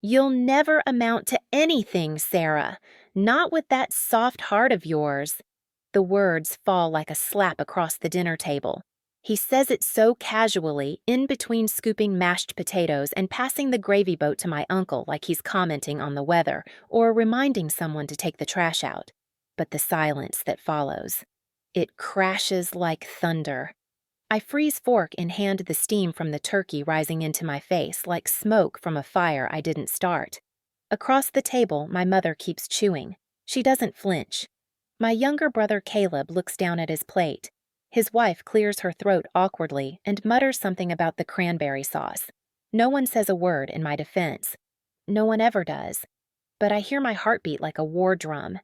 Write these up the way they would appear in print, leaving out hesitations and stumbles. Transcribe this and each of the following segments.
You'll never amount to anything, Sarah. Not with that soft heart of yours. The words fall like a slap across the dinner table. He says it so casually, in between scooping mashed potatoes and passing the gravy boat to my uncle like he's commenting on the weather or reminding someone to take the trash out. But the silence that follows. It crashes like thunder. I freeze fork and hand the steam from the turkey rising into my face like smoke from a fire I didn't start. Across the table, my mother keeps chewing. She doesn't flinch. My younger brother Caleb looks down at his plate. His wife clears her throat awkwardly and mutters something about the cranberry sauce. No one says a word in my defense. No one ever does. But I hear my heartbeat like a war drum.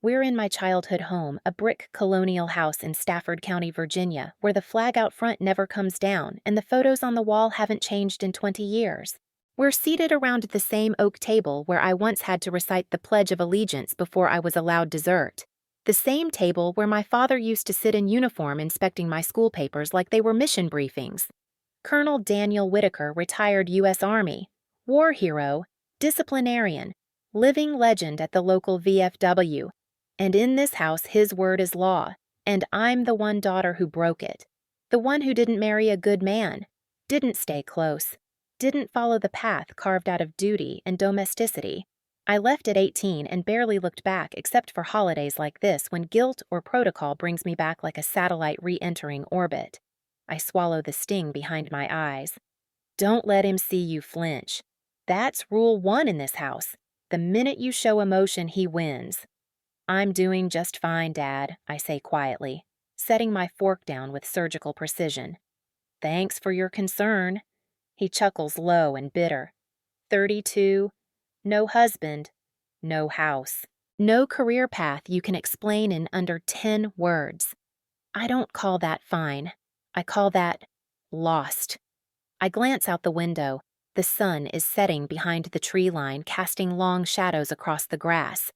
We're in my childhood home, a brick colonial house in Stafford County, Virginia, where the flag out front never comes down and the photos on the wall haven't changed in 20 years. We're seated around the same oak table where I once had to recite the Pledge of Allegiance before I was allowed dessert. The same table where my father used to sit in uniform inspecting my school papers like they were mission briefings. Colonel Daniel Whitaker, retired U.S. Army, war hero, disciplinarian, living legend at the local VFW. And in this house, his word is law, and I'm the one daughter who broke it. The one who didn't marry a good man, didn't stay close, didn't follow the path carved out of duty and domesticity. I left at 18 and barely looked back except for holidays like this when guilt or protocol brings me back like a satellite re-entering orbit. I swallow the sting behind my eyes. Don't let him see you flinch. That's rule 1 in this house. The minute you show emotion, he wins. I'm doing just fine, Dad, I say quietly, setting my fork down with surgical precision. Thanks for your concern. He chuckles low and bitter. 32, no husband, no house, no career path you can explain in under 10 words. I don't call that fine. I call that lost. I glance out the window. The sun is setting behind the tree line, casting long shadows across the grass.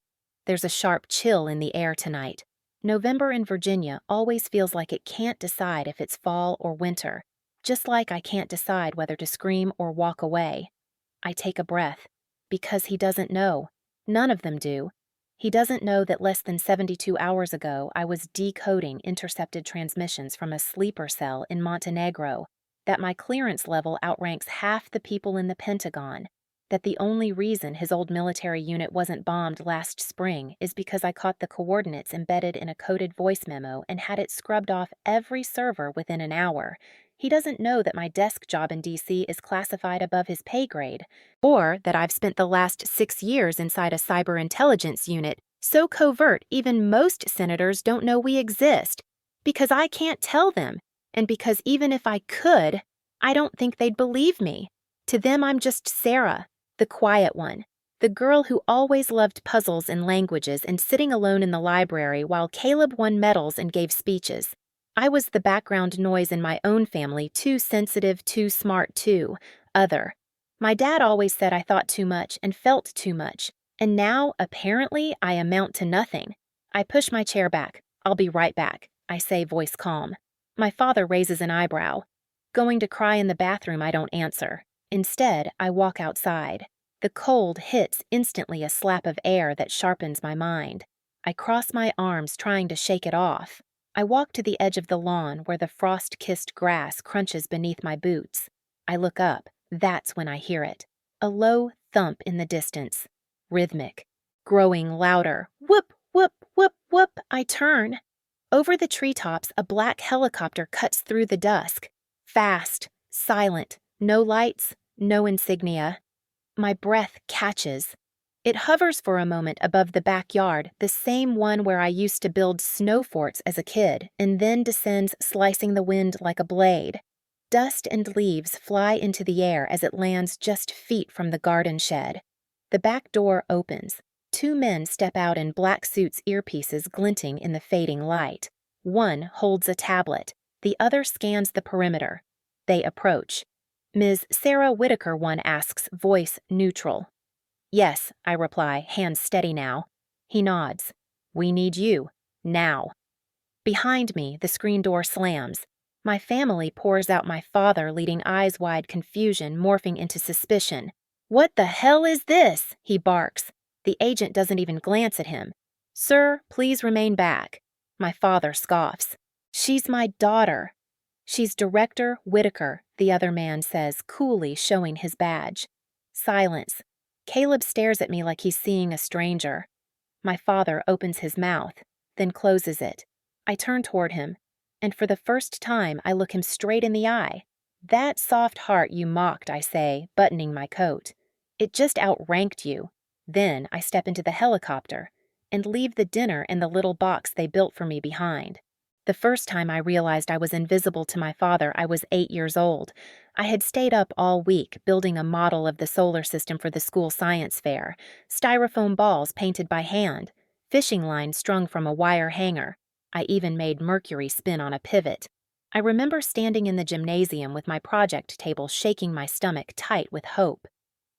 There's a sharp chill in the air tonight. November in Virginia always feels like it can't decide if it's fall or winter, just like I can't decide whether to scream or walk away. I take a breath, because he doesn't know. None of them do. He doesn't know that less than 72 hours ago I was decoding intercepted transmissions from a sleeper cell in Montenegro, that my clearance level outranks half the people in the Pentagon, that the only reason his old military unit wasn't bombed last spring is because I caught the coordinates embedded in a coded voice memo and had it scrubbed off every server within an hour. He doesn't know that my desk job in D.C. is classified above his pay grade, or that I've spent the last 6 years inside a cyber intelligence unit so covert even most senators don't know we exist, because I can't tell them, and because even if I could, I don't think they'd believe me. To them, I'm just Sarah, the quiet one, the girl who always loved puzzles and languages and sitting alone in the library while Caleb won medals and gave speeches. I was the background noise in my own family, too sensitive, too smart, too other. My dad always said I thought too much and felt too much, and now, apparently, I amount to nothing. I push my chair back. I'll be right back, I say, voice calm. My father raises an eyebrow. Going to cry in the bathroom, I don't answer. Instead, I walk outside. The cold hits instantly a slap of air that sharpens my mind. I cross my arms trying to shake it off. I walk to the edge of the lawn where the frost-kissed grass crunches beneath my boots. I look up. That's when I hear it. A low thump in the distance. Rhythmic. Growing louder. Whoop, whoop, whoop, whoop. I turn. Over the treetops, a black helicopter cuts through the dusk. Fast. Silent. No lights. No insignia. My breath catches. It hovers for a moment above the backyard, the same one where I used to build snow forts as a kid, and then descends, slicing the wind like a blade. Dust and leaves fly into the air as it lands just feet from the garden shed. The back door opens. 2 men step out in black suits, earpieces glinting in the fading light. One holds a tablet. The other scans the perimeter. They approach. Ms. Sarah Whitaker, one asks, voice neutral. Yes, I reply, hands steady now. He nods. We need you. Now. Behind me, the screen door slams. My family pours out, my father leading eyes-wide confusion morphing into suspicion. "What the hell is this?" he barks. The agent doesn't even glance at him. "Sir, please remain back." My father scoffs. "She's my daughter." "She's Director Whitaker," the other man says, coolly showing his badge. Silence. Caleb stares at me like he's seeing a stranger. My father opens his mouth, then closes it. I turn toward him, and for the first time I look him straight in the eye. "That soft heart you mocked," I say, buttoning my coat. "It just outranked you." Then I step into the helicopter and leave the dinner and the little box they built for me behind. The first time I realized I was invisible to my father, I was 8 years old. I had stayed up all week building a model of the solar system for the school science fair, styrofoam balls painted by hand, fishing line strung from a wire hanger. I even made Mercury spin on a pivot. I remember standing in the gymnasium with my project table shaking my stomach tight with hope.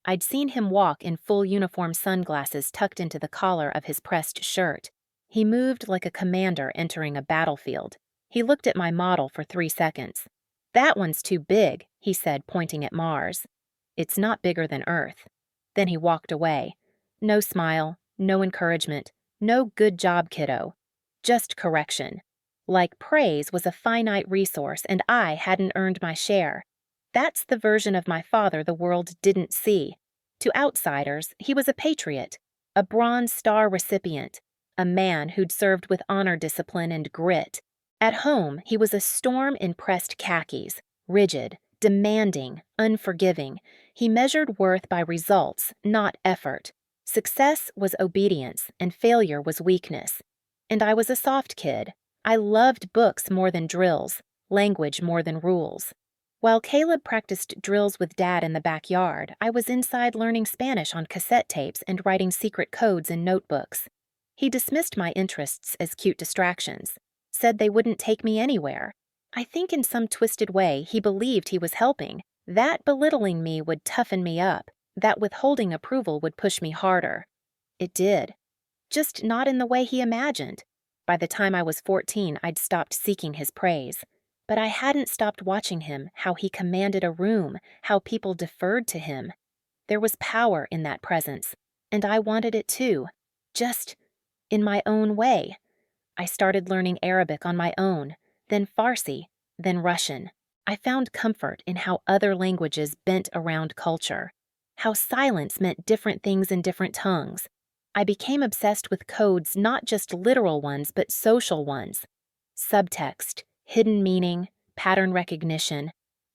I'd seen him walk in full uniform sunglasses tucked into the collar of his pressed shirt. He moved like a commander entering a battlefield. He looked at my model for 3 seconds. "That one's too big," he said, pointing at Mars. "It's not bigger than Earth." Then he walked away. No smile, no encouragement, no "good job, kiddo." Just correction. Like praise was a finite resource and I hadn't earned my share. That's the version of my father the world didn't see. To outsiders, he was a patriot, a Bronze Star recipient, a man who'd served with honor discipline and grit. At home, he was a storm in pressed khakis, rigid, demanding, unforgiving. He measured worth by results, not effort. Success was obedience, and failure was weakness. And I was a soft kid. I loved books more than drills, language more than rules. While Caleb practiced drills with Dad in the backyard, I was inside learning Spanish on cassette tapes and writing secret codes in notebooks. He dismissed my interests as cute distractions, said they wouldn't take me anywhere. I think in some twisted way he believed he was helping, that belittling me would toughen me up, that withholding approval would push me harder. It did. Just not in the way he imagined. By the time I was 14, I'd stopped seeking his praise. But I hadn't stopped watching him, how he commanded a room, how people deferred to him. There was power in that presence, and I wanted it too, just in my own way. I started learning Arabic on my own, then Farsi, then Russian. I found comfort in how other languages bent around culture, how silence meant different things in different tongues. I became obsessed with codes, not just literal ones, but social ones. Subtext, hidden meaning, pattern recognition.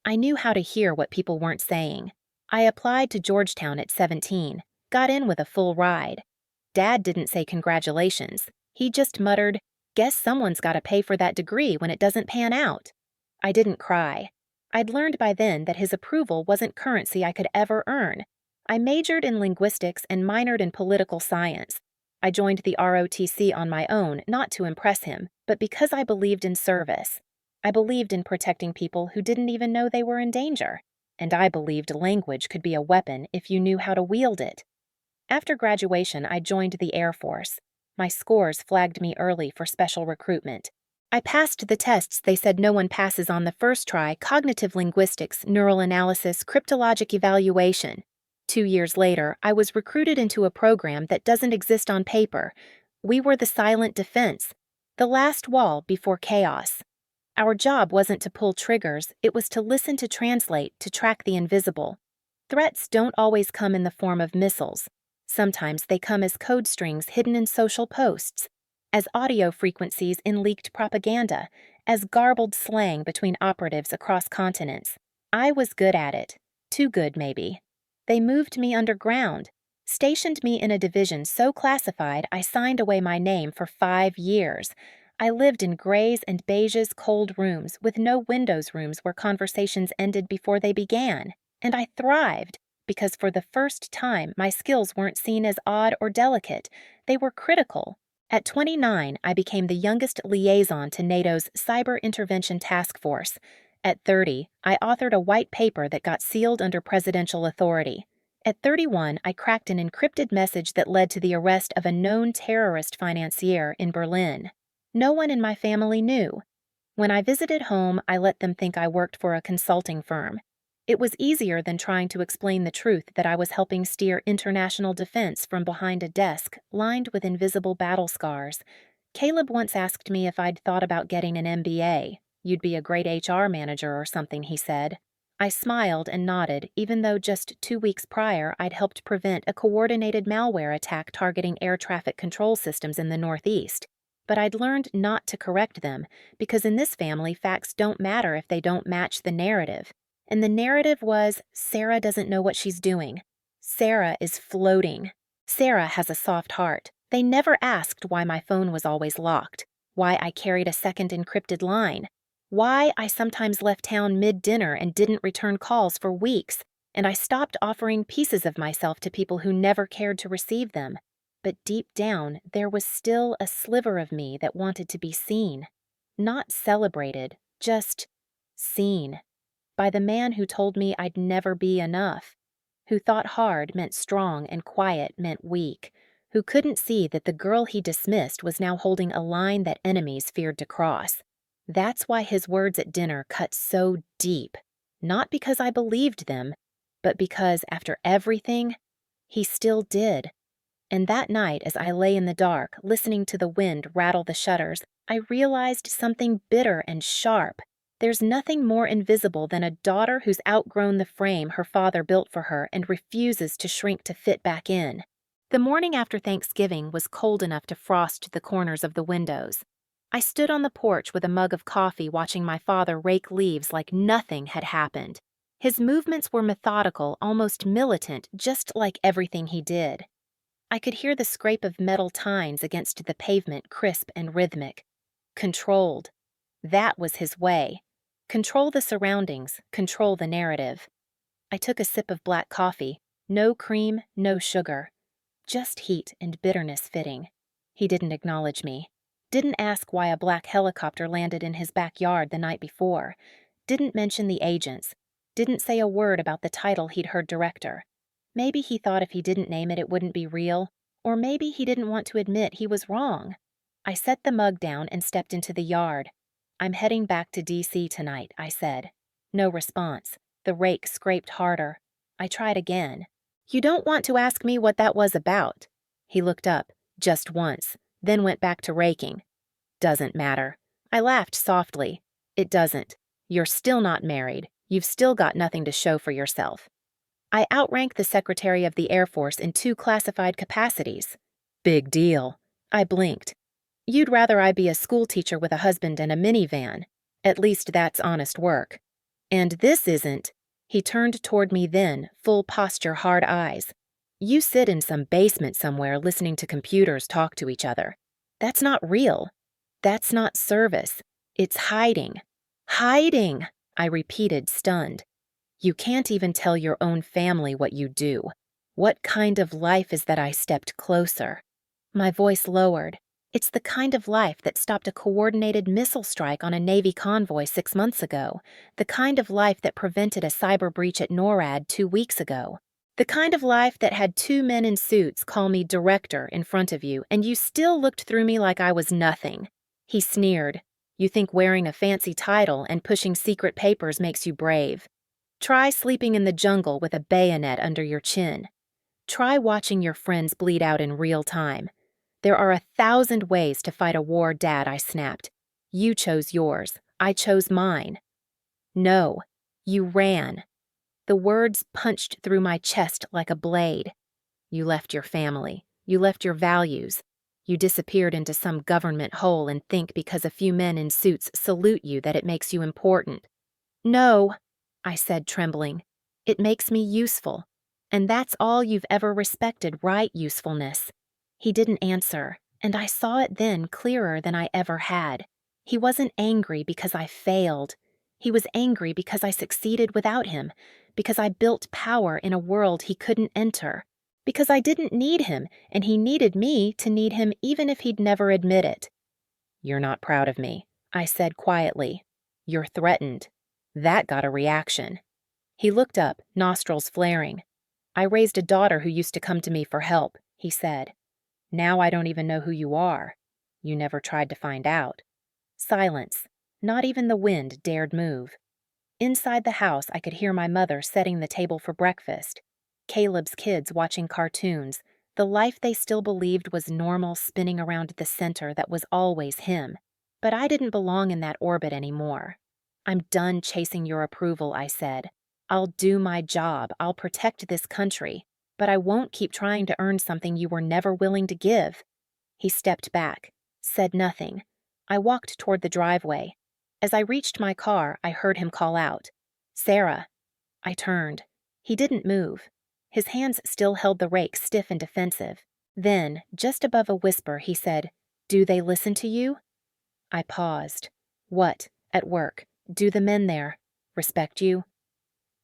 I knew how to hear what people weren't saying. I applied to Georgetown at 17, got in with a full ride. Dad didn't say congratulations. He just muttered, "Guess someone's got to pay for that degree when it doesn't pan out." I didn't cry. I'd learned by then that his approval wasn't currency I could ever earn. I majored in linguistics and minored in political science. I joined the ROTC on my own, not to impress him, but because I believed in service. I believed in protecting people who didn't even know they were in danger. And I believed language could be a weapon if you knew how to wield it. After graduation, I joined the Air Force. My scores flagged me early for special recruitment. I passed the tests they said no one passes on the first try: cognitive linguistics, neural analysis, cryptologic evaluation. 2 years later, I was recruited into a program that doesn't exist on paper. We were the silent defense, the last wall before chaos. Our job wasn't to pull triggers, it was to listen, to translate, to track the invisible. Threats don't always come in the form of missiles. Sometimes they come as code strings hidden in social posts, as audio frequencies in leaked propaganda, as garbled slang between operatives across continents. I was good at it. Too good, maybe. They moved me underground, stationed me in a division so classified I signed away my name for 5 years. I lived in grays and beiges cold rooms with no windows, rooms where conversations ended before they began. And I thrived, because for the first time my skills weren't seen as odd or delicate, they were critical. At 29, I became the youngest liaison to NATO's Cyber Intervention Task Force. At 30, I authored a white paper that got sealed under presidential authority. At 31, I cracked an encrypted message that led to the arrest of a known terrorist financier in Berlin. No one in my family knew. When I visited home, I let them think I worked for a consulting firm. It was easier than trying to explain the truth that I was helping steer international defense from behind a desk lined with invisible battle scars. Caleb once asked me if I'd thought about getting an MBA. You'd be a great HR manager or something, he said. I smiled and nodded, even though just 2 weeks prior I'd helped prevent a coordinated malware attack targeting air traffic control systems in the Northeast. But I'd learned not to correct them, because in this family facts don't matter if they don't match the narrative. And the narrative was, Sarah doesn't know what she's doing. Sarah is floating. Sarah has a soft heart. They never asked why my phone was always locked, why I carried a second encrypted line, why I sometimes left town mid-dinner and didn't return calls for weeks, and I stopped offering pieces of myself to people who never cared to receive them. But deep down, there was still a sliver of me that wanted to be seen. Not celebrated, just seen. By the man who told me I'd never be enough, who thought hard meant strong and quiet meant weak, who couldn't see that the girl he dismissed was now holding a line that enemies feared to cross. That's why his words at dinner cut so deep, not because I believed them, but because, after everything, he still did. And that night, as I lay in the dark, listening to the wind rattle the shutters, I realized something bitter and sharp. There's nothing more invisible than a daughter who's outgrown the frame her father built for her and refuses to shrink to fit back in. The morning after Thanksgiving was cold enough to frost the corners of the windows. I stood on the porch with a mug of coffee watching my father rake leaves like nothing had happened. His movements were methodical, almost militant, just like everything he did. I could hear the scrape of metal tines against the pavement, crisp and rhythmic. Controlled. That was his way. Control the surroundings, control the narrative. I took a sip of black coffee. No cream, no sugar. Just heat and bitterness fitting. He didn't acknowledge me. Didn't ask why a black helicopter landed in his backyard the night before. Didn't mention the agents. Didn't say a word about the title he'd heard director. Maybe he thought if he didn't name it, it wouldn't be real. Or maybe he didn't want to admit he was wrong. I set the mug down and stepped into the yard. I'm heading back to D.C. tonight, I said. No response. The rake scraped harder. I tried again. You don't want to ask me what that was about? He looked up, just once, then went back to raking. Doesn't matter. I laughed softly. It doesn't. You're still not married. You've still got nothing to show for yourself. I outranked the Secretary of the Air Force in 2 classified capacities. Big deal. I blinked. You'd rather I be a schoolteacher with a husband and a minivan. At least that's honest work. And this isn't. He turned toward me then, full posture, hard eyes. You sit in some basement somewhere listening to computers talk to each other. That's not real. That's not service. It's hiding. Hiding, I repeated, stunned. You can't even tell your own family what you do. What kind of life is that I stepped closer? My voice lowered. It's the kind of life that stopped a coordinated missile strike on a Navy convoy 6 months ago. The kind of life that prevented a cyber breach at NORAD 2 weeks ago. The kind of life that had 2 men in suits call me director in front of you, and you still looked through me like I was nothing. He sneered. You think wearing a fancy title and pushing secret papers makes you brave. Try sleeping in the jungle with a bayonet under your chin. Try watching your friends bleed out in real time. There are 1,000 ways to fight a war, Dad, I snapped. You chose yours. I chose mine. No, you ran. The words punched through my chest like a blade. You left your family. You left your values. You disappeared into some government hole and think because a few men in suits salute you that it makes you important. No, I said, trembling. It makes me useful. And that's all you've ever respected, right, usefulness? He didn't answer, and I saw it then clearer than I ever had. He wasn't angry because I failed. He was angry because I succeeded without him, because I built power in a world he couldn't enter, because I didn't need him, and he needed me to need him even if he'd never admit it. You're not proud of me, I said quietly. You're threatened. That got a reaction. He looked up, nostrils flaring. I raised a daughter who used to come to me for help, he said. Now I don't even know who you are. You never tried to find out. Silence. Not even the wind dared move. Inside the house, I could hear my mother setting the table for breakfast, Caleb's kids watching cartoons, the life they still believed was normal spinning around the center that was always him. But I didn't belong in that orbit anymore. I'm done chasing your approval, I said. I'll do my job, I'll protect this country, but I won't keep trying to earn something you were never willing to give. He stepped back, said nothing. I walked toward the driveway. As I reached my car, I heard him call out, "Sarah." I turned. He didn't move. His hands still held the rake stiff and defensive. Then, just above a whisper, he said, "Do they listen to you?" I paused. "What? At work? Do the men there respect you?"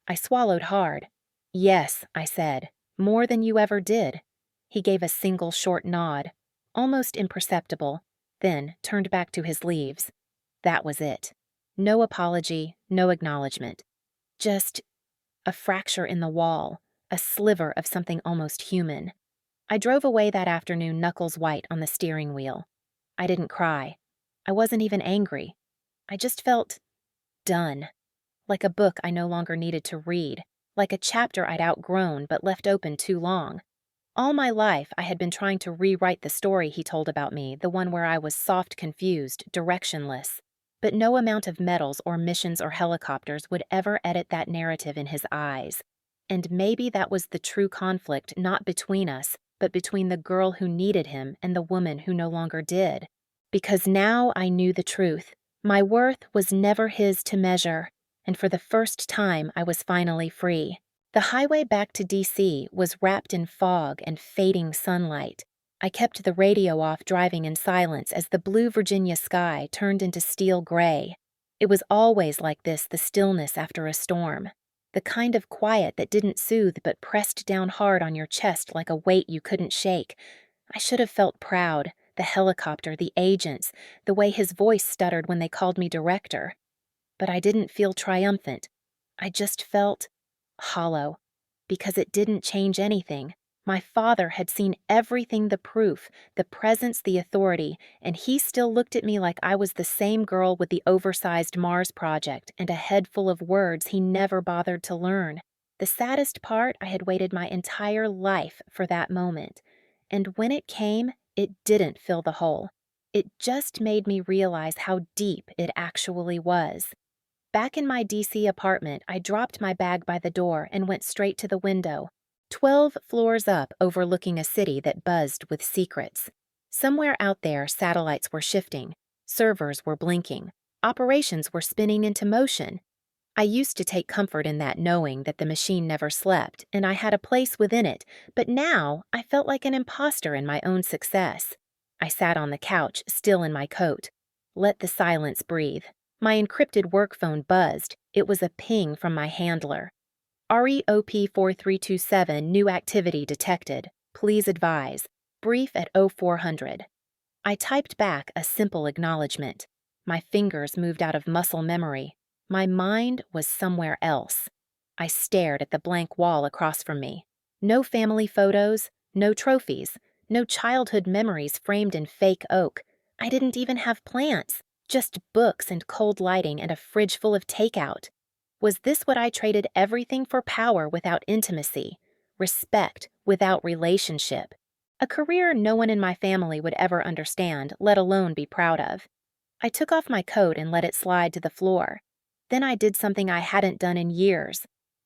I swallowed hard. "Yes," I said, "more than you ever did." He gave a single short nod, almost imperceptible, then turned back to his leaves. That was it. No apology, no acknowledgement. Just a fracture in the wall, a sliver of something almost human. I drove away that afternoon knuckles white on the steering wheel. I didn't cry. I wasn't even angry. I just felt done. Like a book I no longer needed to read, like a chapter I'd outgrown but left open too long. All my life, I had been trying to rewrite the story he told about me, the one where I was soft, confused, directionless. But no amount of medals or missions or helicopters would ever edit that narrative in his eyes. And maybe that was the true conflict not between us, but between the girl who needed him and the woman who no longer did. Because now I knew the truth. My worth was never his to measure, and for the first time I was finally free. The highway back to D.C. was wrapped in fog and fading sunlight. I kept the radio off, driving in silence as the blue Virginia sky turned into steel gray. It was always like this, the stillness after a storm. The kind of quiet that didn't soothe but pressed down hard on your chest like a weight you couldn't shake. I should have felt proud, the helicopter, the agents, the way his voice stuttered when they called me director. But I didn't feel triumphant. I just felt hollow, because it didn't change anything. My father had seen everything, the proof, the presence, the authority, and he still looked at me like I was the same girl with the oversized Mars project and a head full of words he never bothered to learn. The saddest part, I had waited my entire life for that moment. And when it came, it didn't fill the hole. It just made me realize how deep it actually was. Back in my DC apartment, I dropped my bag by the door and went straight to the window. 12 floors up, overlooking a city that buzzed with secrets. Somewhere out there, satellites were shifting, servers were blinking, operations were spinning into motion. I used to take comfort in that, knowing that the machine never slept, and I had a place within it, but now I felt like an imposter in my own success. I sat on the couch, still in my coat. Let the silence breathe. My encrypted work phone buzzed. It was a ping from my handler. REOP 4327, new activity detected. Please advise. Brief at 0400. I typed back a simple acknowledgement. My fingers moved out of muscle memory. My mind was somewhere else. I stared at the blank wall across from me. No family photos, no trophies, no childhood memories framed in fake oak. I didn't even have plants. Just books and cold lighting and a fridge full of takeout. Was this what I traded everything for? Power without intimacy, respect without relationship, a career no one in my family would ever understand, let alone be proud of. I took off my coat and let it slide to the floor. Then I did something I hadn't done in years.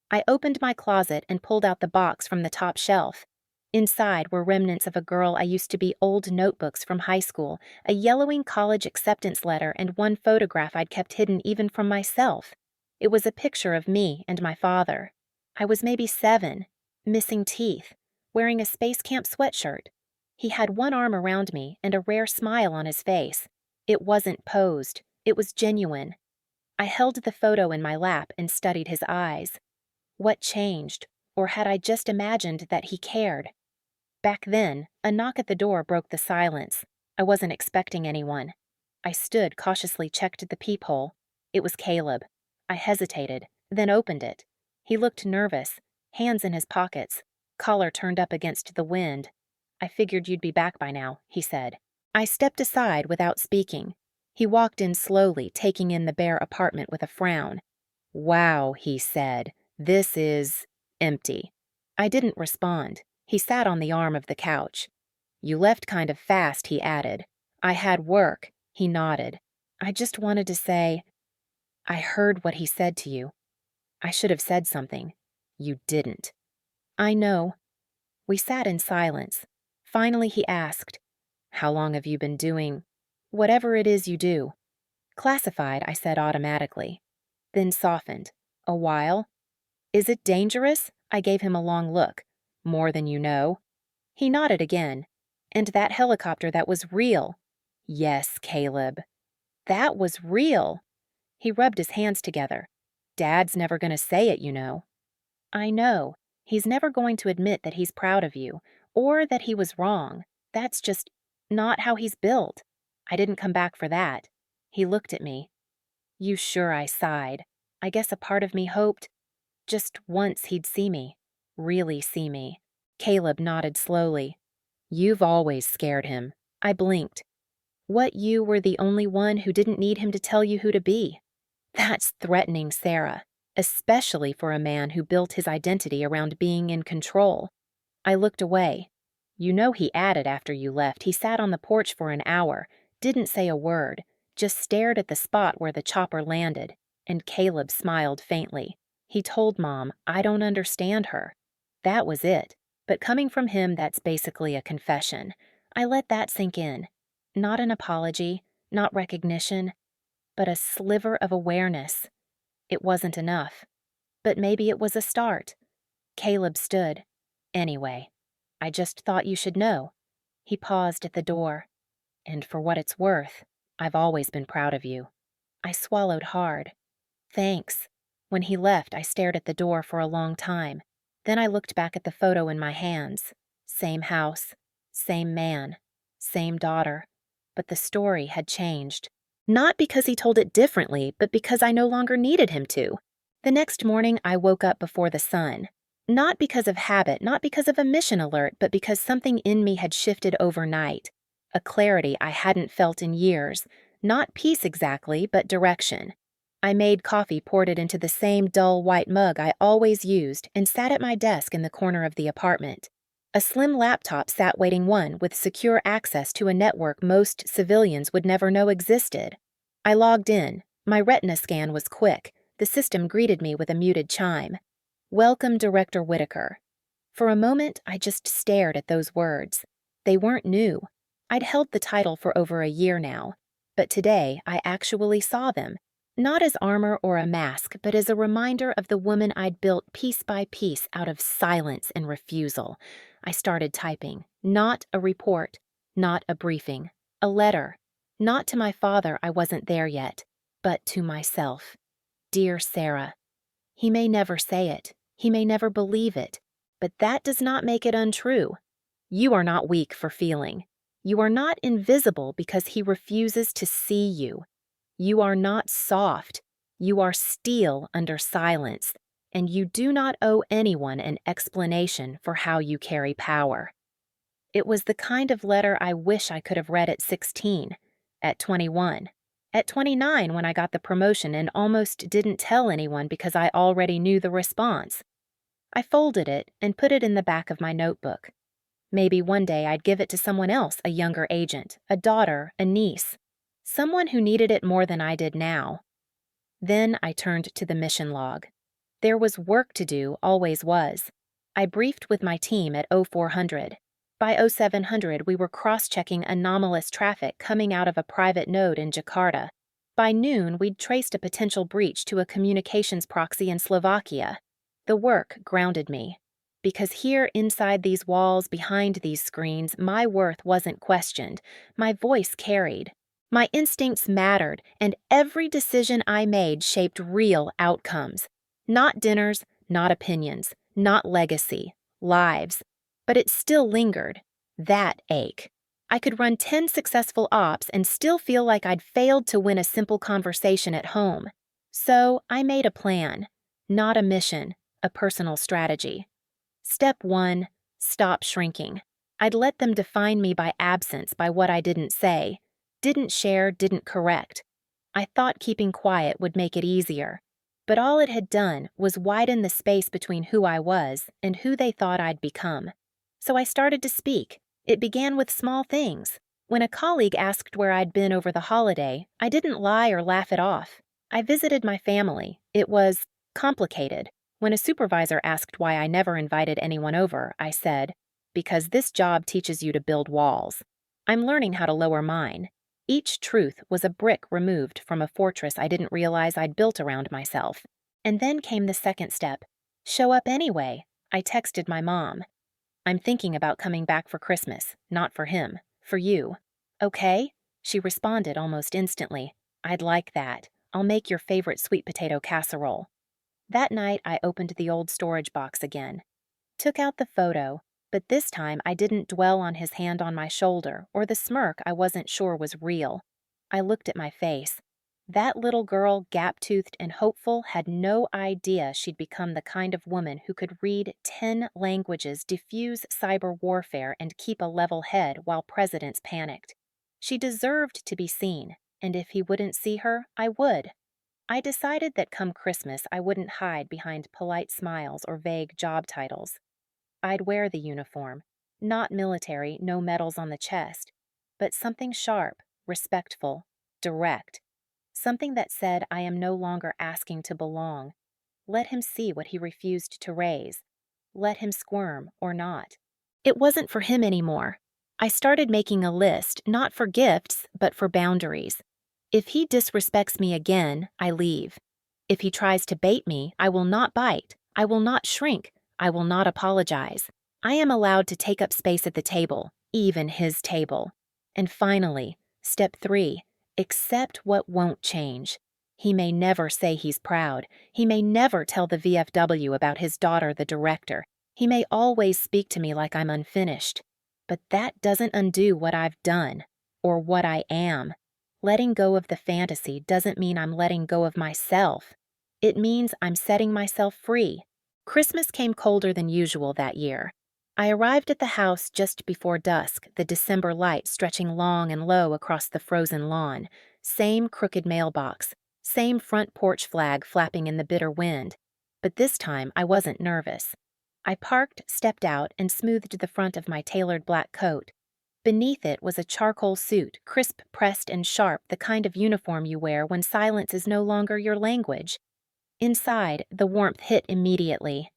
I opened my closet and pulled out the box from the top shelf. Inside were remnants of a girl I used to be, old notebooks from high school, a yellowing college acceptance letter, and one photograph I'd kept hidden even from myself. It was a picture of me and my father. I was maybe 7, missing teeth, wearing a space camp sweatshirt. He had one arm around me and a rare smile on his face. It wasn't posed. It was genuine. I held the photo in my lap and studied his eyes. What changed? Or had I just imagined that he cared? Back then, a knock at the door broke the silence. I wasn't expecting anyone. I stood, cautiously checked the peephole. It was Caleb. I hesitated, then opened it. He looked nervous, hands in his pockets, collar turned up against the wind. "I figured you'd be back by now," he said. I stepped aside without speaking. He walked in slowly, taking in the bare apartment with a frown. Wow, he said, this is empty. I didn't respond. He sat on the arm of the couch. You left kind of fast, he added. I had work, he nodded. I just wanted to say, I heard what he said to you. I should have said something. You didn't. I know. We sat in silence. Finally, he asked, how long have you been doing whatever it is you do? Classified, I said automatically. Then softened. A while? Is it dangerous? I gave him a long look. More than you know. He nodded again. And that helicopter that was real. Yes, Caleb. That was real. He rubbed his hands together. Dad's never going to say it, you know. I know. He's never going to admit that he's proud of you, or that he was wrong. That's just not how he's built. I didn't come back for that. He looked at me. You sure? I sighed. I guess a part of me hoped just once he'd see me. Really see me. Caleb nodded slowly. You've always scared him. I blinked. What, you were the only one who didn't need him to tell you who to be? That's threatening, Sarah, especially for a man who built his identity around being in control. I looked away. You know, he added after you left, he sat on the porch for an hour, didn't say a word, just stared at the spot where the chopper landed, and Caleb smiled faintly. He told Mom, I don't understand her. That was it, but coming from him, that's basically a confession. I let that sink in. Not an apology, not recognition, but a sliver of awareness. It wasn't enough, but maybe it was a start. Caleb stood. Anyway, I just thought you should know. He paused at the door. And for what it's worth, I've always been proud of you. I swallowed hard. Thanks. When he left, I stared at the door for a long time. Then I looked back at the photo in my hands. Same house, same man, same daughter. But the story had changed. Not because he told it differently, but because I no longer needed him to. The next morning, I woke up before the sun. Not because of habit, not because of a mission alert, but because something in me had shifted overnight. A clarity I hadn't felt in years. Not peace exactly, but direction. I made coffee, poured it into the same dull white mug I always used, and sat at my desk in the corner of the apartment. A slim laptop sat waiting one with secure access to a network most civilians would never know existed. I logged in. My retina scan was quick. The system greeted me with a muted chime. Welcome, Director Whitaker. For a moment, I just stared at those words. They weren't new. I'd held the title for over a year now. But today, I actually saw them. Not as armor or a mask, but as a reminder of the woman I'd built piece by piece out of silence and refusal. I started typing. Not a report. Not a briefing. A letter. Not to my father, I wasn't there yet, but to myself. Dear Sarah. He may never say it. He may never believe it. But that does not make it untrue. You are not weak for feeling. You are not invisible because he refuses to see you. You are not soft. You are steel under silence, and you do not owe anyone an explanation for how you carry power. It was the kind of letter I wish I could have read at 16, at 21, at 29 when I got the promotion and almost didn't tell anyone because I already knew the response. I folded it and put it in the back of my notebook. Maybe one day I'd give it to someone else, a younger agent, a daughter, a niece. Someone who needed it more than I did now. Then I turned to the mission log. There was work to do, always was. I briefed with my team at 0400. By 0700, we were cross-checking anomalous traffic coming out of a private node in Jakarta. By noon, we'd traced a potential breach to a communications proxy in Slovakia. The work grounded me. Because here inside these walls, behind these screens, my worth wasn't questioned. My voice carried. My instincts mattered, and every decision I made shaped real outcomes. Not dinners, not opinions, not legacy, lives. But it still lingered. That ache. I could run 10 successful ops and still feel like I'd failed to win a simple conversation at home. So I made a plan. Not a mission, a personal strategy. Step 1, stop shrinking. I'd let them define me by absence, by what I didn't say. Didn't share, didn't correct. I thought keeping quiet would make it easier. But all it had done was widen the space between who I was and who they thought I'd become. So I started to speak. It began with small things. When a colleague asked where I'd been over the holiday, I didn't lie or laugh it off. I visited my family. It was complicated. When a supervisor asked why I never invited anyone over, I said, "Because this job teaches you to build walls. I'm learning how to lower mine." Each truth was a brick removed from a fortress I didn't realize I'd built around myself. And then came the second step. Show up anyway. I texted my mom. "I'm thinking about coming back for Christmas, not for him, for you." "Okay?" She responded almost instantly. "I'd like that. I'll make your favorite sweet potato casserole." That night, I opened the old storage box again. Took out the photo, but this time I didn't dwell on his hand on my shoulder or the smirk I wasn't sure was real. I looked at my face. That little girl, gap-toothed and hopeful, had no idea she'd become the kind of woman who could read 10 languages, diffuse cyber warfare, and keep a level head while presidents panicked. She deserved to be seen, and if he wouldn't see her, I would. I decided that come Christmas I wouldn't hide behind polite smiles or vague job titles. I'd wear the uniform, not military, no medals on the chest, but something sharp, respectful, direct. Something that said I am no longer asking to belong. Let him see what he refused to raise. Let him squirm or not. It wasn't for him anymore. I started making a list, not for gifts, but for boundaries. If he disrespects me again, I leave. If he tries to bait me, I will not bite. I will not shrink. I will not apologize. I am allowed to take up space at the table, even his table. And finally, step 3, accept what won't change. He may never say he's proud. He may never tell the VFW about his daughter, the director. He may always speak to me like I'm unfinished. But that doesn't undo what I've done, or what I am. Letting go of the fantasy doesn't mean I'm letting go of myself. It means I'm setting myself free. Christmas came colder than usual that year. I arrived at the house just before dusk, the December light stretching long and low across the frozen lawn. Same crooked mailbox, same front porch flag flapping in the bitter wind. But this time I wasn't nervous. I parked, stepped out, and smoothed the front of my tailored black coat. Beneath it was a charcoal suit, crisp pressed and sharp, the kind of uniform you wear when silence is no longer your language. Inside, the warmth hit immediately.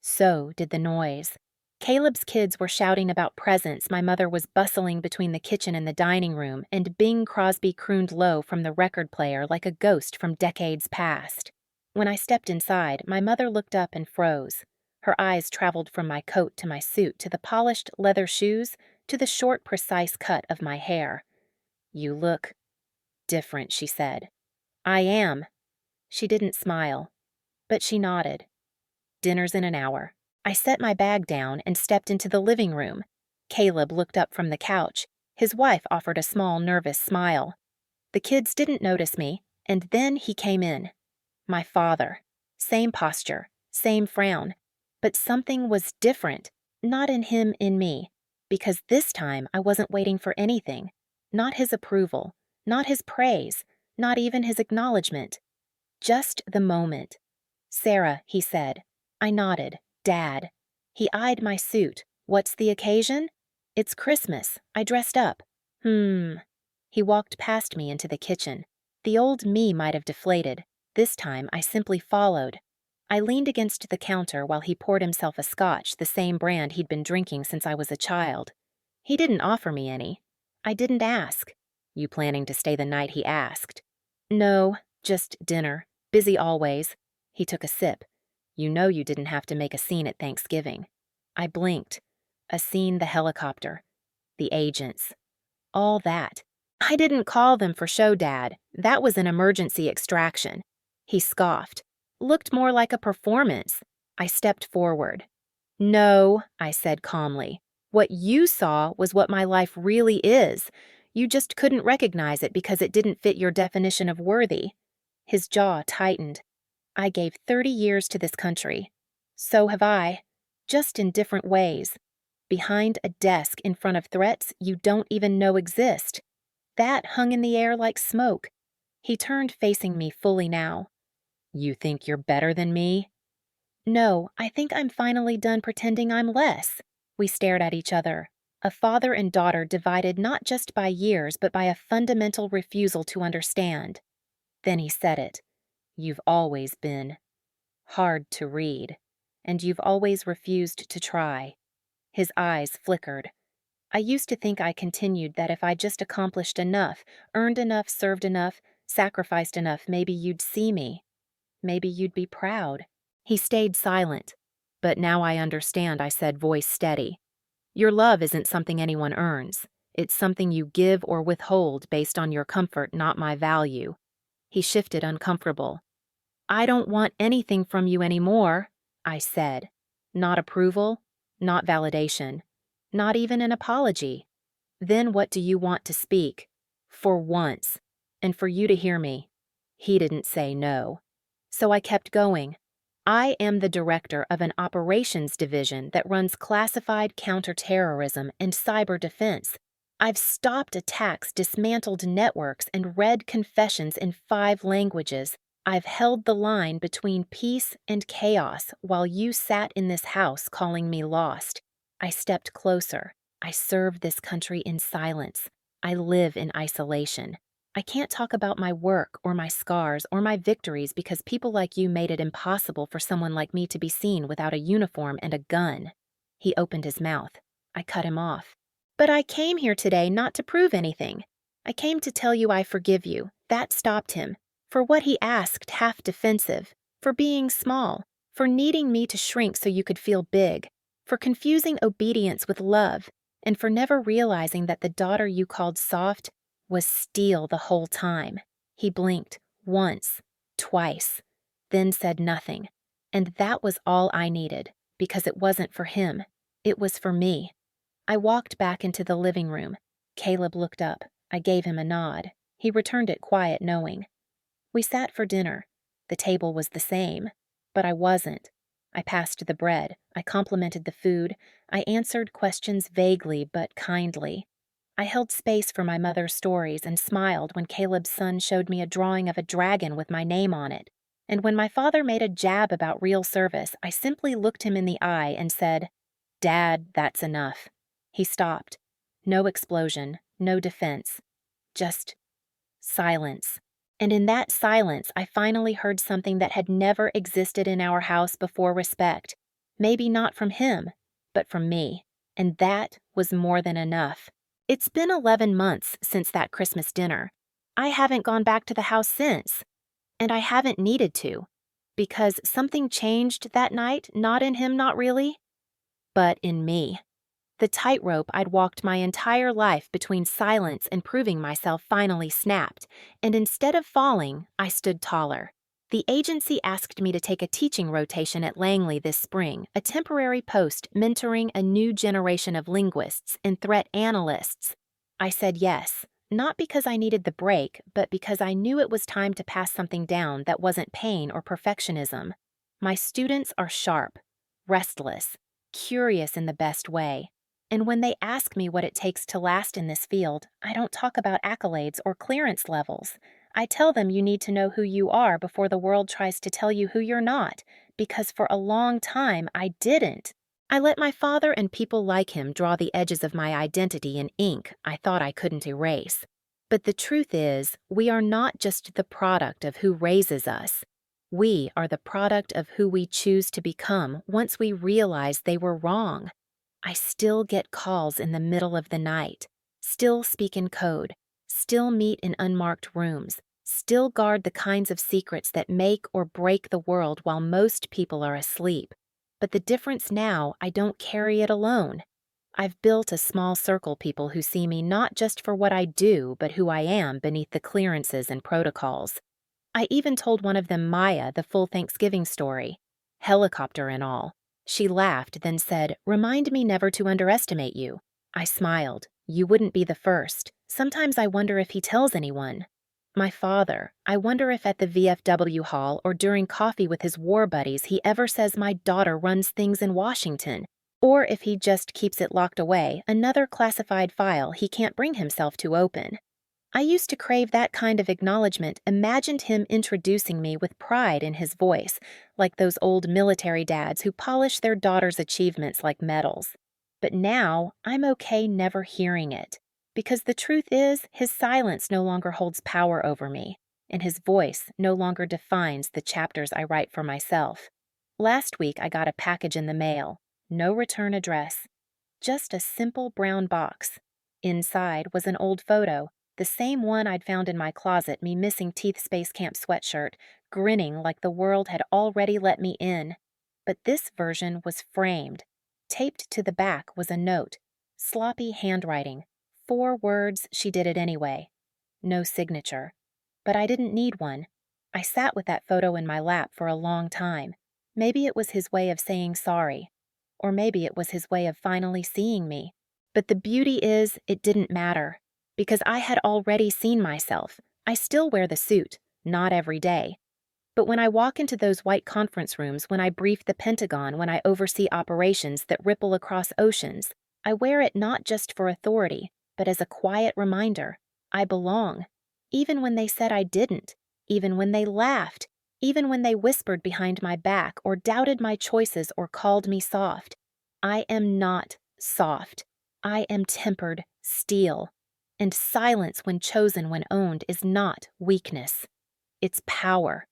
So did the noise. Caleb's kids were shouting about presents, my mother was bustling between the kitchen and the dining room, and Bing Crosby crooned low from the record player like a ghost from decades past. When I stepped inside, my mother looked up and froze. Her eyes traveled from my coat to my suit to the polished leather shoes to the short, precise cut of my hair. "You look different," she said. "I am." She didn't smile, but she nodded. "Dinner's in an hour." I set my bag down and stepped into the living room. Caleb looked up from the couch. His wife offered a small, nervous smile. The kids didn't notice me, and then he came in. My father. Same posture, same frown. But something was different, not in him, in me, because this time I wasn't waiting for anything. Not his approval, not his praise, not even his acknowledgement. Just the moment. "Sarah," he said. I nodded. "Dad." He eyed my suit. "What's the occasion?" "It's Christmas. I dressed up." He walked past me into the kitchen. The old me might have deflated. This time I simply followed. I leaned against the counter while he poured himself a scotch, the same brand he'd been drinking since I was a child. He didn't offer me any. I didn't ask. "You planning to stay the night?" he asked. "No, just dinner. Busy always." He took a sip. "You know you didn't have to make a scene at Thanksgiving." I blinked. A scene, the helicopter. The agents. All that. "I didn't call them for show, Dad. That was an emergency extraction." He scoffed. "Looked more like a performance." I stepped forward. "No," I said calmly. "What you saw was what my life really is. You just couldn't recognize it because it didn't fit your definition of worthy." His jaw tightened. "I gave 30 years to this country. So have I. Just in different ways. Behind a desk in front of threats you don't even know exist." That hung in the air like smoke. He turned facing me fully now. You think you're better than me? No, I think I'm finally done pretending I'm less. We stared at each other, a father and daughter divided not just by years but by a fundamental refusal to understand. Then he said it. You've always been hard to read, and you've always refused to try. His eyes flickered. I used to think I continued that if I just accomplished enough, earned enough, served enough, sacrificed enough, maybe you'd see me. Maybe you'd be proud. He stayed silent. But now I understand, I said, voice steady. Your love isn't something anyone earns. It's something you give or withhold based on your comfort, not my value. He shifted, uncomfortable. I don't want anything from you anymore, I said. Not approval, not validation, not even an apology. Then what do you want to speak? For once, and for you to hear me. He didn't say no. So I kept going. I am the director of an operations division that runs classified counterterrorism and cyber defense. I've stopped attacks, dismantled networks, and read confessions in 5 languages. I've held the line between peace and chaos while you sat in this house calling me lost. I stepped closer. I serve this country in silence. I live in isolation. I can't talk about my work or my scars or my victories because people like you made it impossible for someone like me to be seen without a uniform and a gun. He opened his mouth. I cut him off. But I came here today not to prove anything. I came to tell you I forgive you. That stopped him. For what he asked, half defensive. For being small. For needing me to shrink so you could feel big. For confusing obedience with love. And for never realizing that the daughter you called soft was steel the whole time. He blinked, once, twice, then said nothing. And that was all I needed, because it wasn't for him. It was for me. I walked back into the living room. Caleb looked up. I gave him a nod. He returned it quiet, knowing. We sat for dinner. The table was the same, but I wasn't. I passed the bread. I complimented the food. I answered questions vaguely but kindly. I held space for my mother's stories and smiled when Caleb's son showed me a drawing of a dragon with my name on it. And when my father made a jab about real service, I simply looked him in the eye and said, Dad, that's enough. He stopped. No explosion, no defense. Just silence. And in that silence, I finally heard something that had never existed in our house before: respect. Maybe not from him, but from me. And that was more than enough. It's been 11 months since that Christmas dinner. I haven't gone back to the house since. And I haven't needed to. Because something changed that night, not in him, not really, but in me. The tightrope I'd walked my entire life between silence and proving myself finally snapped, and instead of falling, I stood taller. The agency asked me to take a teaching rotation at Langley this spring, a temporary post mentoring a new generation of linguists and threat analysts. I said yes, not because I needed the break, but because I knew it was time to pass something down that wasn't pain or perfectionism. My students are sharp, restless, curious in the best way. And when they ask me what it takes to last in this field, I don't talk about accolades or clearance levels. I tell them you need to know who you are before the world tries to tell you who you're not, because for a long time I didn't. I let my father and people like him draw the edges of my identity in ink I thought I couldn't erase. But the truth is, we are not just the product of who raises us. We are the product of who we choose to become once we realize they were wrong. I still get calls in the middle of the night, still speak in code, still meet in unmarked rooms, still guard the kinds of secrets that make or break the world while most people are asleep. But the difference now, I don't carry it alone. I've built a small circle people who see me not just for what I do, but who I am beneath the clearances and protocols. I even told one of them Maya the full Thanksgiving story, helicopter and all. She laughed, then said, "Remind me never to underestimate you." I smiled. You wouldn't be the first. Sometimes I wonder if he tells anyone. My father, I wonder if at the VFW hall or during coffee with his war buddies he ever says my daughter runs things in Washington, or if he just keeps it locked away, another classified file he can't bring himself to open. I used to crave that kind of acknowledgement, imagined him introducing me with pride in his voice, like those old military dads who polish their daughters' achievements like medals. But now, I'm okay never hearing it, because the truth is, his silence no longer holds power over me, and his voice no longer defines the chapters I write for myself. Last week, I got a package in the mail, no return address, just a simple brown box. Inside was an old photo, the same one I'd found in my closet, me missing Teeth Space Camp sweatshirt, grinning like the world had already let me in. But this version was framed. Taped to the back was a note, sloppy handwriting, 4 words, she did it anyway. No signature. But I didn't need one. I sat with that photo in my lap for a long time. Maybe it was his way of saying sorry. Or maybe it was his way of finally seeing me. But the beauty is, it didn't matter. Because I had already seen myself. I still wear the suit, not every day. But when I walk into those white conference rooms, when I brief the Pentagon, when I oversee operations that ripple across oceans, I wear it not just for authority, but as a quiet reminder. I belong. Even when they said I didn't. Even when they laughed. Even when they whispered behind my back or doubted my choices or called me soft. I am not soft. I am tempered steel. And silence, when chosen, when owned, is not weakness. It's power.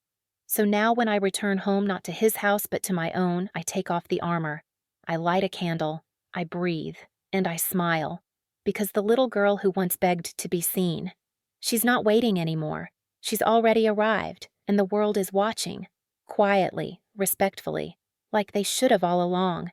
So now when I return home, not to his house but to my own, I take off the armor. I light a candle. I breathe. And I smile. Because the little girl who once begged to be seen, she's not waiting anymore. She's already arrived, and the world is watching. Quietly, respectfully, like they should have all along.